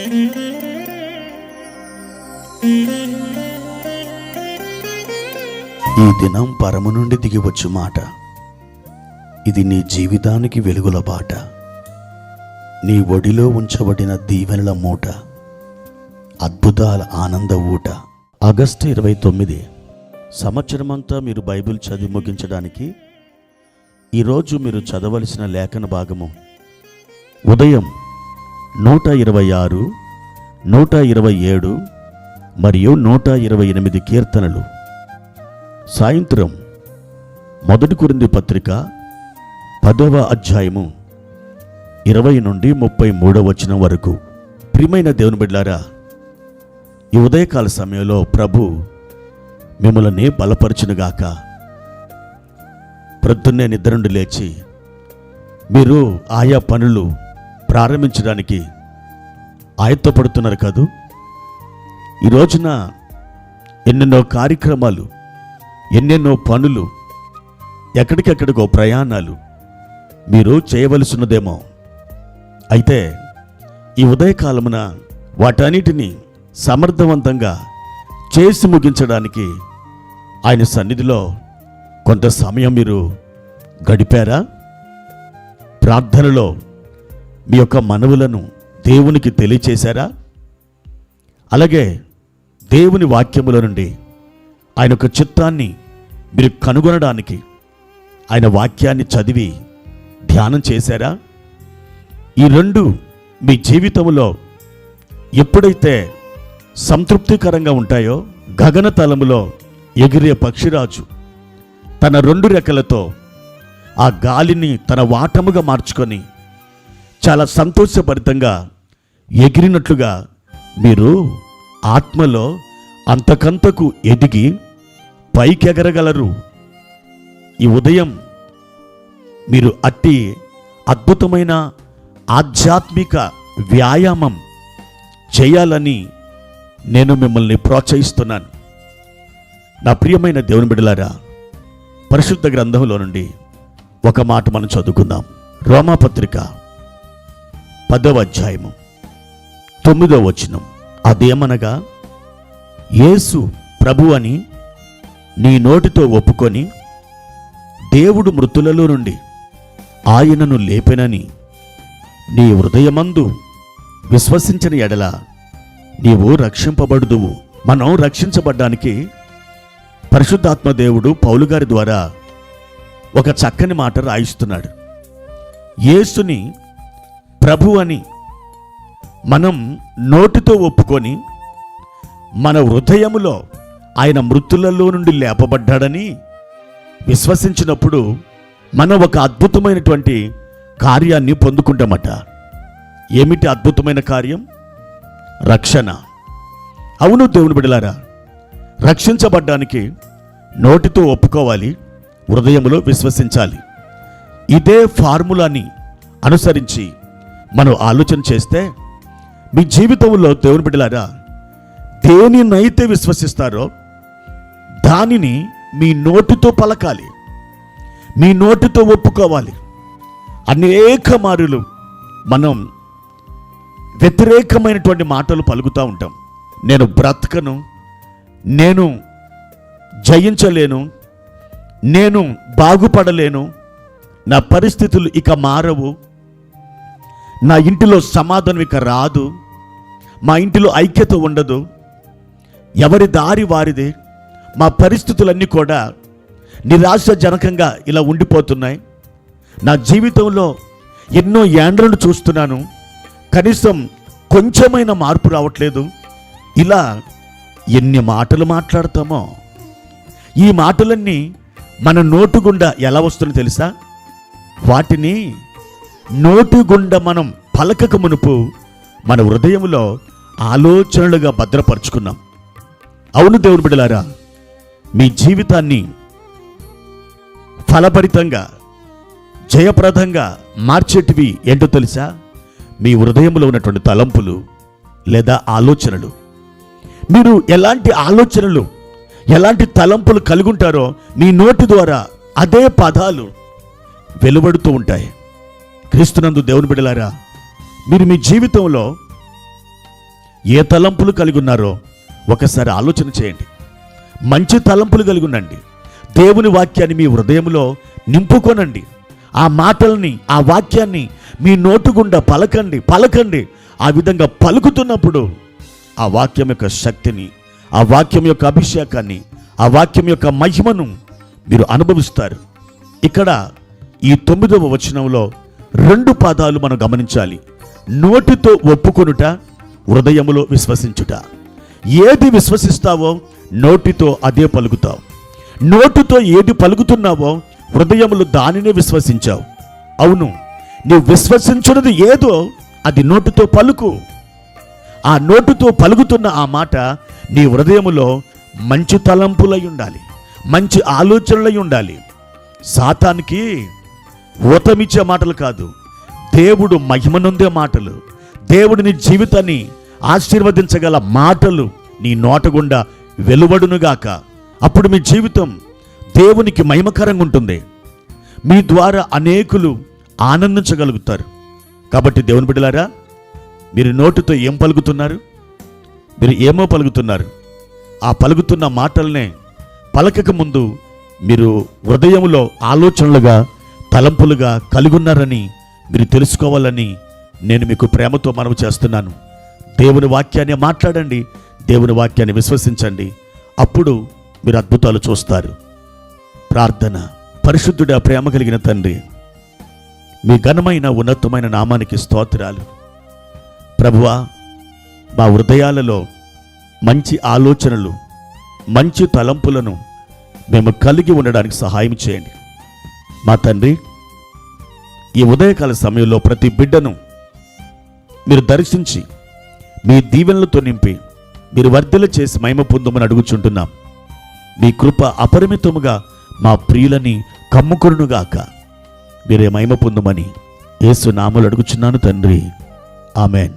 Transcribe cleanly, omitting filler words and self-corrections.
ఈ దినం పరము నుండి దిగివచ్చు మాట. ఇది నీ జీవితానికి వెలుగుల బాట. నీ ఒడిలో ఉంచబడిన దీవెనల మూట, అద్భుతాల ఆనంద ఊట. ఆగస్టు 29. సంవత్సరమంతా మీరు బైబిల్ చదివి ముగించడానికి ఈరోజు మీరు చదవలసిన లేఖన భాగము ఉదయం 126, 127 మరియు 128 కీర్తనలు. సాయంత్రం 1 కొరింథీ పత్రిక 10వ అధ్యాయము 20 నుండి 33వ వచనం వరకు. ప్రియమైన దేవుని బిడ్డలారా, ఈ ఉదయకాల సమయంలో ప్రభు మిమ్మల్ని బలపరచునుగాక. ప్రొద్దున్నే నిద్ర నుండి లేచి మీరు ఆయా పనులు ప్రారంభించడానికి ఆయత్తపడుతున్నారు కదూ. ఈ రోజున ఎన్నెన్నో కార్యక్రమాలు, ఎన్నెన్నో పనులు, ఎక్కడికెక్కడికో ప్రయాణాలు మీరు చేయవలసినదేమో. అయితే ఈ ఉదయకాలమున వాటన్నిటినీ సమర్థవంతంగా చేసి ముగించడానికి ఆయన సన్నిధిలో కొంత సమయం మీరు గడిపారా? ప్రార్థనలో మీ యొక్క మనవులను దేవునికి తెలియచేశారా? అలాగే దేవుని వాక్యముల నుండి ఆయన యొక్క చిత్తాన్ని మీరు కనుగొనడానికి ఆయన వాక్యాన్ని చదివి ధ్యానం చేశారా? ఈ రెండు మీ జీవితంలో ఎప్పుడైతే సంతృప్తికరంగా ఉంటాయో, గగనతలములో ఎగిరే పక్షిరాజు తన 2 రెక్కలతో ఆ గాలిని తన వాటముగా మార్చుకొని చాలా సంతోషభరితంగా ఎగిరినట్లుగా మీరు ఆత్మలో అంతకంతకు ఎదిగి పైకెగరగలరు. ఈ ఉదయం మీరు అట్టి అద్భుతమైన ఆధ్యాత్మిక వ్యాయామం చేయాలని నేను మిమ్మల్ని ప్రోత్సహిస్తున్నాను. నా ప్రియమైన దేవుని బిడ్డలారా, పరిశుద్ధ గ్రంథంలో నుండి ఒక మాట మనం చదువుకుందాం. రోమాపత్రిక 10వ అధ్యాయము 9వ వచనం. అదేమనగా, యేసు ప్రభు అని నీ నోటితో ఒప్పుకొని దేవుడు మృతులలో నుండి ఆయనను లేపెనని నీ హృదయమందు విశ్వసించిన ఎడల నీవు రక్షింపబడుదువు. మనం రక్షించబడ్డానికి పరిశుద్ధాత్మ దేవుడు పౌలు గారి ద్వారా ఒక చక్కని మాట రాయిస్తున్నాడు. యేసుని ప్రభు అని మనం నోటితో ఒప్పుకొని మన హృదయములో ఆయన మృతులలో నుండి లేపబడ్డాడని విశ్వసించినప్పుడు మనం ఒక అద్భుతమైనటువంటి కార్యాన్ని పొందుకుంటామట. ఏమిటి అద్భుతమైన కార్యం? రక్షణ. అవును దేవుని బిడ్డలారా, రక్షించబడ్డానికి నోటితో ఒప్పుకోవాలి, హృదయంలో విశ్వసించాలి. ఇదే ఫార్ములాని అనుసరించి మనం ఆలోచన చేస్తే మీ జీవితంలో దేవుని బిడ్డలారా, దేనినైతే విశ్వసిస్తారో దానిని మీ నోటితో పలకాలి, మీ నోటితో ఒప్పుకోవాలి. అనేక మారులు మనం వ్యతిరేకమైనటువంటి మాటలు పలుకుతూ ఉంటాం. నేను బ్రతకను, నేను జయించలేను, నేను బాగుపడలేను, నా పరిస్థితులు ఇక మారవు, నా ఇంటిలో సమాధానం ఇక రాదు, మా ఇంటిలో ఐక్యత ఉండదు, ఎవరి దారి వారిదే, మా పరిస్థితులన్నీ కూడా నిరాశజనకంగా ఇలా ఉండిపోతున్నాయి, నా జీవితంలో ఎన్నో ఏండ్లను చూస్తున్నాను, కనీసం కొంచెమైనా మార్పు రావట్లేదు. ఇలా ఎన్ని మాటలు మాట్లాడతామో. ఈ మాటలన్నీ మన నోటు గుండా ఎలా వస్తుందో తెలుసా? వాటిని నోటు గుండా మనం పలకక మునుపు మన హృదయంలో ఆలోచనలుగా భద్రపరుచుకున్నాం. అవును దేవుని బిడ్డలారా, మీ జీవితాన్ని ఫలభరితంగా జయప్రదంగా మార్చేటివి ఏంటో తెలుసా? మీ హృదయంలో ఉన్నటువంటి తలంపులు లేదా ఆలోచనలు. మీరు ఎలాంటి ఆలోచనలు, ఎలాంటి తలంపులు కలిగి ఉంటారో మీ నోటి ద్వారా అదే పదాలు వెలువడుతూ ఉంటాయి. క్రీస్తునందు దేవుని బిడ్డలారా, మీరు మీ జీవితంలో ఏ తలంపులు కలిగి ఉన్నారో ఒకసారి ఆలోచన చేయండి. మంచి తలంపులు కలిగి ఉండండి. దేవుని వాక్యాన్ని మీ హృదయంలో నింపుకొనండి. ఆ మాటల్ని, ఆ వాక్యాన్ని మీ నోటు గుండా పలకండి. ఆ విధంగా పలుకుతున్నప్పుడు ఆ వాక్యం యొక్క శక్తిని, ఆ వాక్యం యొక్క అభిషేకాన్ని, ఆ వాక్యం యొక్క మహిమను మీరు అనుభవిస్తారు. ఇక్కడ ఈ 9వ వచనంలో 2 పదాలు మనం గమనించాలి. నోటితో ఒప్పుకొనుట, హృదయములో విశ్వసించుట. ఏది విశ్వసిస్తావో నోటితో అదే పలుకుతావు. నోటితో ఏది పలుకుతున్నావో హృదయములో దానినే విశ్వసించావు. అవును, నీవు విశ్వసించున్నది ఏదో అది నోటితో పలుకు. ఆ నోటితో పలుకుతున్న ఆ మాట నీ హృదయములో మంచి తలంపులై ఉండాలి, మంచి ఆలోచనలై ఉండాలి. సాతానికి ఊతమిచ్చే మాటలు కాదు, దేవుడు మహిమనొందే మాటలు, దేవుడు నీ జీవితాన్ని ఆశీర్వదించగల మాటలు నీ నోట గుండా వెలువడునుగాక. అప్పుడు మీ జీవితం దేవునికి మహిమకరంగా ఉంటుంది. మీ ద్వారా అనేకులు ఆనందించగలుగుతారు. కాబట్టి దేవుని బిడ్డలారా, మీరు నోటితో ఏం పలుకుతున్నారు? మీరు ఏమో పలుకుతున్నారు. ఆ పలుకుతున్న మాటలనే పలకక ముందు మీరు హృదయంలో ఆలోచనలుగా, తలంపులుగా కలిగి ఉన్నారని మీరు తెలుసుకోవాలని నేను మీకు ప్రేమతో మనవి చేస్తున్నాను. దేవుని వాక్యాన్ని మాట్లాడండి, దేవుని వాక్యాన్ని విశ్వసించండి. అప్పుడు మీరు అద్భుతాలు చూస్తారు. ప్రార్థన. పరిశుద్ధుడా, ప్రేమ కలిగిన తండ్రి, మీ ఘనమైన ఉన్నతమైన నామానికి స్తోత్రాలు. ప్రభువా, మా హృదయాలలో మంచి ఆలోచనలు, మంచి తలంపులను మేము కలిగి ఉండడానికి సహాయం చేయండి. మా తండ్రి, ఈ ఉదయకాల సమయంలో ప్రతి బిడ్డను మీరు దర్శించి మీ దీవెనలతో నింపి మీరు వర్ధల చేసి మహిమ పొందమని అడుగుచుంటున్నాం. మీ కృప అపరిమితముగా మా ప్రియులని కమ్ముకొనుగాక. మీరే మహిమ పొందమని యేసు నామములో అడుగుచున్నాను తండ్రి. ఆమెన్.